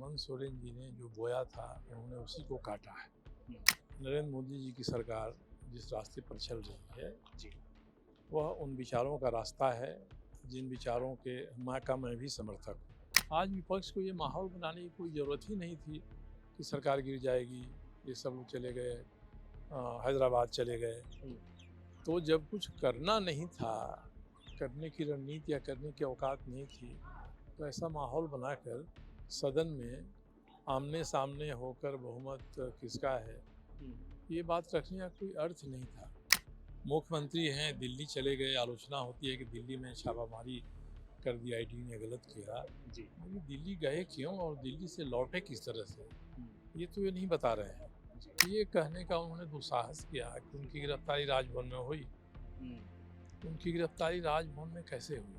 हेमंत सोरेन जी ने जो बोया था उन्होंने उसी को काटा है। नरेंद्र मोदी जी की सरकार जिस रास्ते पर चल रही है वह उन विचारों का रास्ता है जिन विचारों के मैं भी समर्थक हूँ। आज विपक्ष को ये माहौल बनाने की कोई ज़रूरत ही नहीं थी कि सरकार गिर जाएगी, ये सब लोग चले गए, हैदराबाद चले गए। तो जब कुछ करना नहीं था, करने की रणनीति या करने की औकात नहीं थी, तो ऐसा माहौल बनाकर सदन में आमने सामने होकर बहुमत किसका है ये बात रखने का कोई अर्थ नहीं था। मुख्यमंत्री हैं, दिल्ली चले गए, आलोचना होती है कि दिल्ली में छापामारी कर दी, ईडी ने गलत किया जी। दिल्ली गए क्यों और दिल्ली से लौटे किस तरह से, ये तो ये नहीं बता रहे हैं। ये कहने का उन्होंने दुस्साहस किया कि उनकी गिरफ्तारी राजभवन में हुई। उनकी गिरफ्तारी राजभवन में कैसे हुई?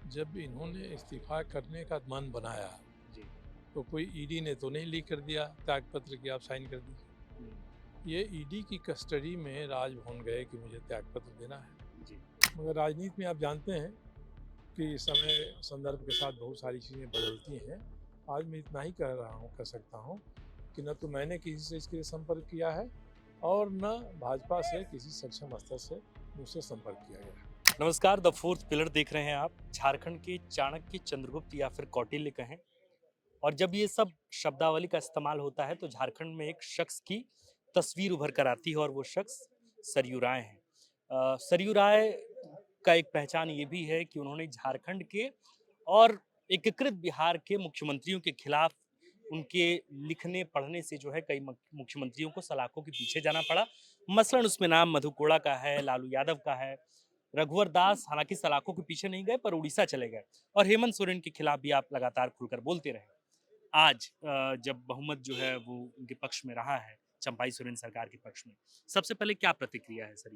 जब इन्होंने इस्तीफा करने का मन बनाया तो कोई ईडी ने तो नहीं लीक कर दिया त्यागपत्र की आप साइन कर दीजिए। ये ईडी की कस्टडी में राजभवन गए कि मुझे त्यागपत्र देना है जी। मगर राजनीति में आप जानते हैं कि समय संदर्भ के साथ बहुत सारी चीज़ें बदलती हैं। आज मैं इतना ही कह सकता हूँ कि न तो मैंने किसी से इसके लिए संपर्क किया है और न भाजपा से किसी सक्षम स्तर से मुझसे संपर्क किया गया है। नमस्कार, द फोर्थ पिलर देख रहे हैं आप। झारखंड के चाणक्य, चंद्रगुप्त या फिर कौटिल्य कहें, और जब ये सब शब्दावली का इस्तेमाल होता है तो झारखंड में एक शख्स की तस्वीर उभर कर आती है और वो शख्स सरयू राय हैं। सरयू राय का एक पहचान ये भी है कि उन्होंने झारखंड के और एकीकृत बिहार के मुख्यमंत्रियों के खिलाफ उनके लिखने पढ़ने से जो है कई मुख्यमंत्रियों को सलाखों के पीछे जाना पड़ा। मसलन उसमें नाम मधु कोड़ा का है, लालू यादव का है, रघुवर दास हालांकि सलाखों के पीछे नहीं गए पर उड़ीसा चले गए, और हेमंत सोरेन के खिलाफ भी आप लगातार खुलकर बोलते रहे। आज जब बहुमत जो है वो उनके पक्ष में रहा है, चंपाई सोरेन सरकार के पक्ष में, सबसे पहले क्या प्रतिक्रिया है सर?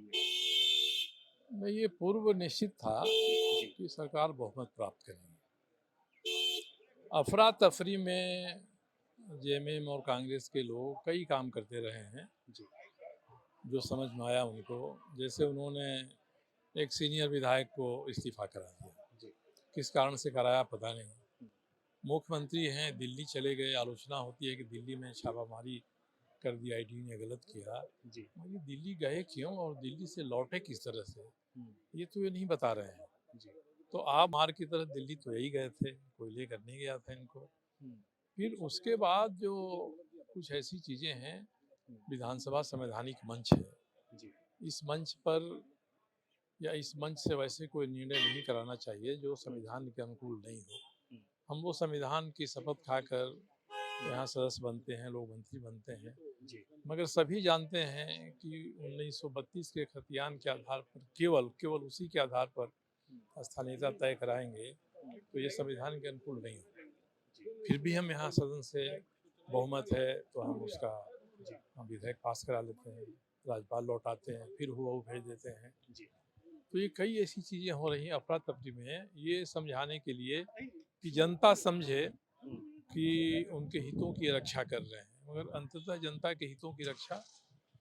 नहीं, ये पूर्व निश्चित था कि सरकार बहुमत प्राप्त करेगी। अफरा तफरी में जेएमएम और कांग्रेस के लोग कई काम करते रहे हैं जो समझ में आया उनको। जैसे उन्होंने एक सीनियर विधायक को इस्तीफा करा दिया, किस कारण से कराया पता नहीं। मुख्यमंत्री हैं, दिल्ली चले गए, आलोचना होती है कि दिल्ली में छापामारी कर दी, ईडी ने गलत किया जी। दिल्ली गए क्यों और दिल्ली से लौटे किस तरह से, ये तो ये नहीं बता रहे हैं जी। तो आप मार की तरफ दिल्ली तो यही गए थे, कोई लेकर नहीं गया था इनको। फिर उसके बाद जो कुछ ऐसी चीज़ें हैं, विधानसभा संवैधानिक मंच है जी। इस मंच पर या इस मंच से वैसे कोई निर्णय नहीं कराना चाहिए जो संविधान के अनुकूल नहीं हो। हम वो संविधान की शपथ खाकर यहाँ सदस्य बनते हैं, लोग मंत्री बनते हैं जी। मगर सभी जानते हैं कि 1932 के खतियान के आधार पर केवल उसी के आधार पर स्थानीयता तय कराएंगे तो ये संविधान के अनुकूल नहीं हो। फिर भी हम यहाँ सदन से बहुमत है तो हम उसका विधेयक पास करा लेते हैं, राज्यपाल लौटाते हैं, फिर हुआ भेज देते हैं जी। तो ये कई ऐसी चीज़ें हो रही हैं अफरा तफरी में, ये समझाने के लिए कि जनता समझे कि उनके हितों की रक्षा कर रहे हैं, मगर अंततः जनता के हितों की रक्षा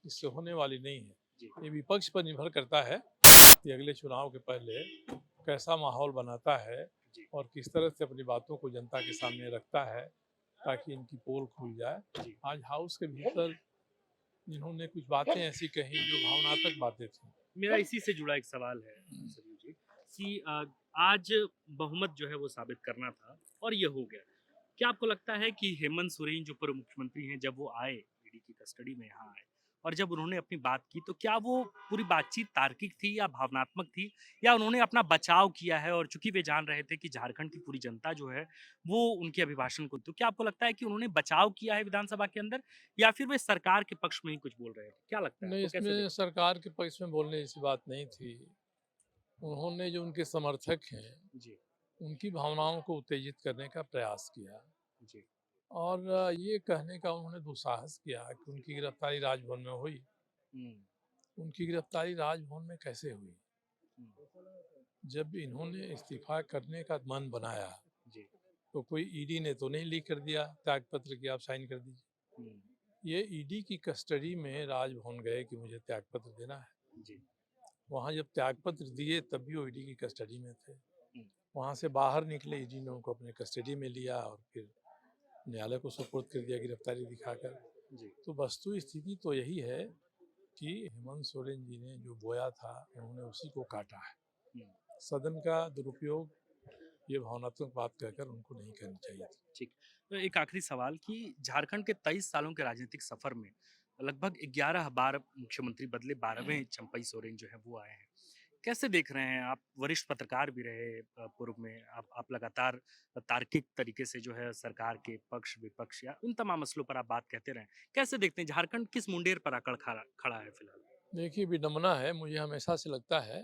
इससे होने वाली नहीं है। ये विपक्ष पर निर्भर करता है कि अगले चुनाव के पहले कैसा माहौल बनाता है और किस तरह से अपनी बातों को जनता के सामने रखता है ताकि इनकी पोल खुल जाए। आज हाउस के भीतर इन्होंने कुछ बातें ऐसी कही जो भावनात्मक बातें थी। मेरा इसी से जुड़ा एक सवाल है सरयू जी कि आज बहुमत जो है वो साबित करना था और ये हो गया। क्या आपको लगता है कि हेमंत सोरेन जो पूर्व मुख्यमंत्री हैं, जब वो आए ईडी की कस्टडी में यहाँ आए और जब उन्होंने अपनी बात की, तो क्या वो पूरी बातचीत तार्किक थी या भावनात्मक थी, या उन्होंने अपना बचाव किया है? और चूंकि वे जान रहे थे कि झारखंड की पूरी जनता जो है वो उनके अभिभाषण को, तो क्या आपको लगता है कि उन्होंने बचाव किया है विधानसभा के अंदर, या फिर वे सरकार के पक्ष में ही कुछ बोल रहे थे? क्या लगता है? नहीं, इसमें सरकार के पक्ष में बोलने जैसी बात नहीं थी। उन्होंने जो उनके समर्थक हैं जी, उनकी भावनाओं को उत्तेजित करने का प्रयास किया जी। और ये कहने का उन्होंने दुस्साहस किया कि उनकी गिरफ्तारी राजभवन में हुई। उनकी गिरफ्तारी राजभवन में कैसे हुई? जब इन्होंने इस्तीफा करने का मन बनाया जी, तो कोई ईडी ने तो नहीं लीक कर दिया त्यागपत्र की आप साइन कर दीजिए। ये ईडी की कस्टडी में राजभवन गए कि मुझे त्यागपत्र देना है जी। वहाँ जब त्यागपत्र दिए तब भी वो ईडी की कस्टडी में थे। वहाँ से बाहर निकले, ईडी ने उनको अपने कस्टडी में लिया और फिर न्यायालय को सुपुर्द कर दिया गिरफ्तारी दिखाकर। जी। तो वस्तु स्थिति तो यही है कि हेमंत सोरेन जी ने जो बोया था उन्होंने उसी को काटा है। हम्म, सदन का दुरुपयोग ये भावनात्मक बात कहकर उनको नहीं करनी चाहिए थी। ठीक। तो एक आखिरी सवाल कि झारखंड के 23 सालों के राजनीतिक सफर में लगभग 11 बार मुख्यमंत्री बदले, 12वें चंपई सोरेन जो है वो आए हैं। कैसे देख रहे हैं आप? वरिष्ठ पत्रकार भी रहे पूर्व में। आप लगातार तार्किक तरीके से जो है सरकार के पक्ष विपक्ष या उन तमाम मसलों पर आप बात कहते रहे। कैसे देखते हैं झारखंड किस मुंडेर पर आकर खड़ा खड़ा है फिलहाल? देखिए, विडंबना है, मुझे हमेशा से लगता है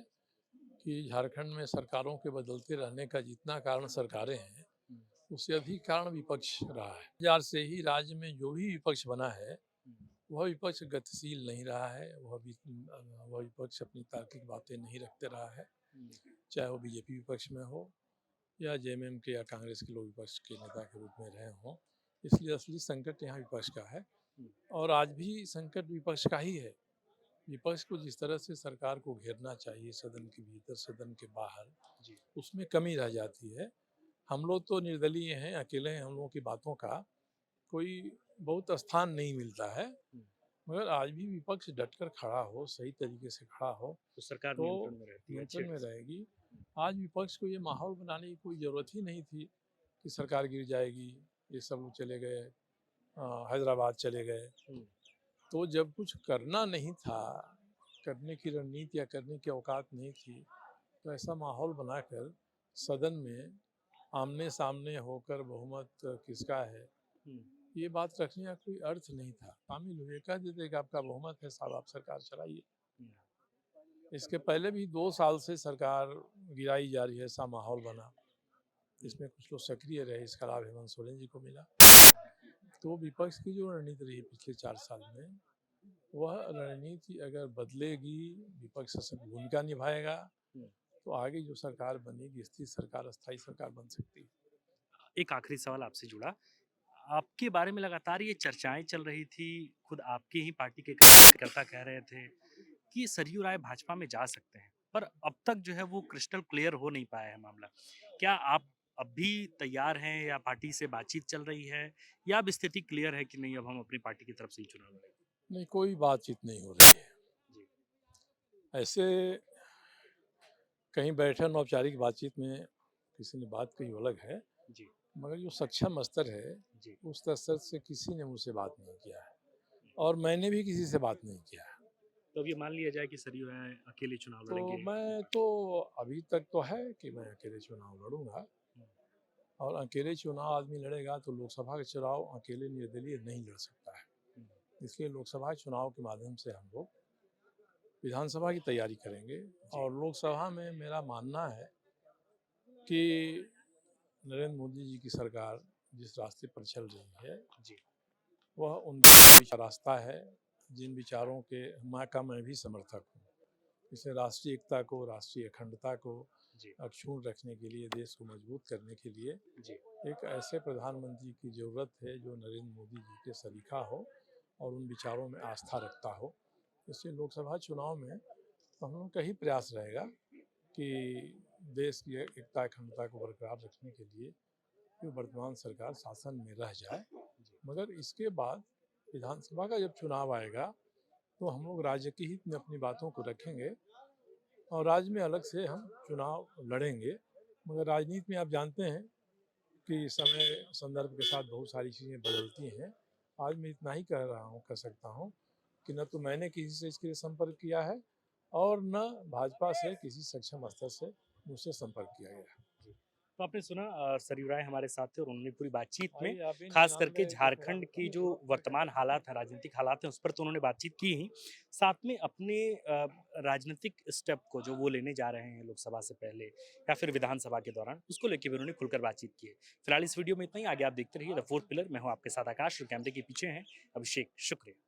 कि झारखंड में सरकारों के बदलते रहने का जितना कारण सरकारें हैं, हम्म, उससे अधिक कारण विपक्ष रहा है। 2000 से ही राज्य में जो भी विपक्ष बना है, हम्म, वह विपक्ष गतिशील नहीं रहा है, वह विपक्ष अपनी तार्किक बातें नहीं रखते रहा है, हम्म, चाहे वो बीजेपी विपक्ष में हो या जेएमएम के या कांग्रेस के लोग विपक्ष के नेता के रूप में रहे हों। इसलिए असली संकट यहाँ विपक्ष का है हम्म, और आज भी संकट विपक्ष का ही है। विपक्ष को जिस तरह से सरकार को घेरना चाहिए, सदन के भीतर सदन के बाहर, जी। उसमें कमी रह जाती है। हम लोग तो निर्दलीय हैं, अकेले हैं, हम लोगों की बातों का कोई बहुत स्थान नहीं मिलता है। हम्म, मगर आज भी विपक्ष डटकर खड़ा हो, सही तरीके से खड़ा हो, तो सरकार तो नियंत्रण में रहती है। अच्छे नियंत्रण में ढंग से। रहेगी। आज विपक्ष को ये माहौल बनाने की कोई ज़रूरत ही नहीं थी कि सरकार गिर जाएगी, ये सब लोग चले गए, हैदराबाद चले गए। हम्म, तो जब कुछ करना नहीं था, करने की रणनीति या करने की औकात नहीं थी, तो ऐसा माहौल बनाकर सदन में आमने सामने होकर बहुमत किसका है, हम्म, ये बात रखने का कोई अर्थ नहीं था। शामिल हुए, कह देते कि आपका बहुमत है साहब, आप सरकार चलाइए। हम्म, इसके पहले भी 2 साल से सरकार गिराई जा रही है, ऐसा माहौल बना। इसमें कुछ लोग सक्रिय रहे, इसका लाभ हेमंत सोरेन जी को मिला। तो विपक्ष की जो रणनीति रही पिछले 4 साल में, वह रणनीति अगर बदलेगी, विपक्ष सशक्त भूमिका निभाएगा, हम्म। तो आगे जो सरकार बनेगी, स्थिर सरकार, अस्थायी सरकार बन सकती है। एक आखिरी सवाल आपसे जुड़ा। आपके बारे में लगातार ये चर्चाएं चल रही थी, खुद आपकी ही पार्टी के कार्यकर्ता कह रहे थे कि सरयू राय भाजपा में जा सकते हैं, पर अब तक जो है वो क्रिस्टल क्लियर हो नहीं पाया है मामला। क्या आप अब भी तैयार हैं या पार्टी से बातचीत चल रही है, या अब स्थिति क्लियर है कि नहीं अब हम अपनी पार्टी की तरफ से ही चुनाव लड़ेंगे? नहीं, कोई बातचीत नहीं हो रही है। जी। ऐसे कहीं बैठे अनौपचारिक बातचीत में किसी ने बात कही अलग है, जी। मगर जो सक्षम स्तर है, जी। उस स्तर से किसी ने मुझसे बात नहीं किया है और मैंने भी किसी से बात नहीं किया है। तो अब ये मान लिया जाए कि सरयू राय अकेले चुनाव तो लड़ेंगे अपनी मैं पार्टी तो अभी तक तो है कि मैं अकेले चुनाव लड़ूंगा, में? और अकेले चुनाव आदमी लड़ेगा तो लोकसभा का चुनाव अकेले निर्दलीय नहीं लड़ सकता है। इसलिए लोकसभा चुनाव के माध्यम से हम लोग विधानसभा की तैयारी करेंगे और लोकसभा में मेरा मानना है कि नरेंद्र मोदी जी की सरकार जिस रास्ते पर चल रही है, जी। वह उन रास्ता है जिन विचारों के मैं भी समर्थक हूँ। इसे राष्ट्रीय एकता को, राष्ट्रीय अखंडता को जी। अक्षुण्ण रखने के लिए, देश को मजबूत करने के लिए जी। एक ऐसे प्रधानमंत्री की ज़रूरत है जो नरेंद्र मोदी जी के सलीका हो और उन विचारों में आस्था रखता हो। इसलिए लोकसभा चुनाव में तो हम लोगों का ही प्रयास रहेगा कि देश की एकता अखंडता को बरकरार रखने के लिए जो वर्तमान सरकार शासन में रह जाए। मगर इसके बाद विधानसभा का जब चुनाव आएगा तो हम लोग राज्य के हित में अपनी बातों को रखेंगे और राज्य में अलग से हम चुनाव लड़ेंगे। मगर राजनीति में आप जानते हैं कि समय संदर्भ के साथ बहुत सारी चीज़ें बदलती हैं। आज मैं इतना ही कह सकता हूँ कि न तो मैंने किसी से इसके लिए संपर्क किया है और न भाजपा से किसी सक्षम स्तर से मुझसे संपर्क किया गया है। तो आपने सुना सरयू राय हमारे साथ थे और उन्होंने पूरी बातचीत में आइए आप इन खास नाम करके में झारखंड की जो वर्तमान हालात है, राजनीतिक हालात हैं, उस पर तो उन्होंने बातचीत की ही, साथ में अपने राजनीतिक स्टेप को जो वो लेने जा रहे हैं लोकसभा से पहले या फिर विधानसभा के दौरान, उसको लेके भी उन्होंने खुलकर बातचीत की है। फिलहाल इस वीडियो में इतना ही। आगे आप देखते रहिए द फोर्थ पिलर। मैं हूँ आपके साथ आकाश और कैमरे के पीछे हैं अभिषेक। शुक्रिया।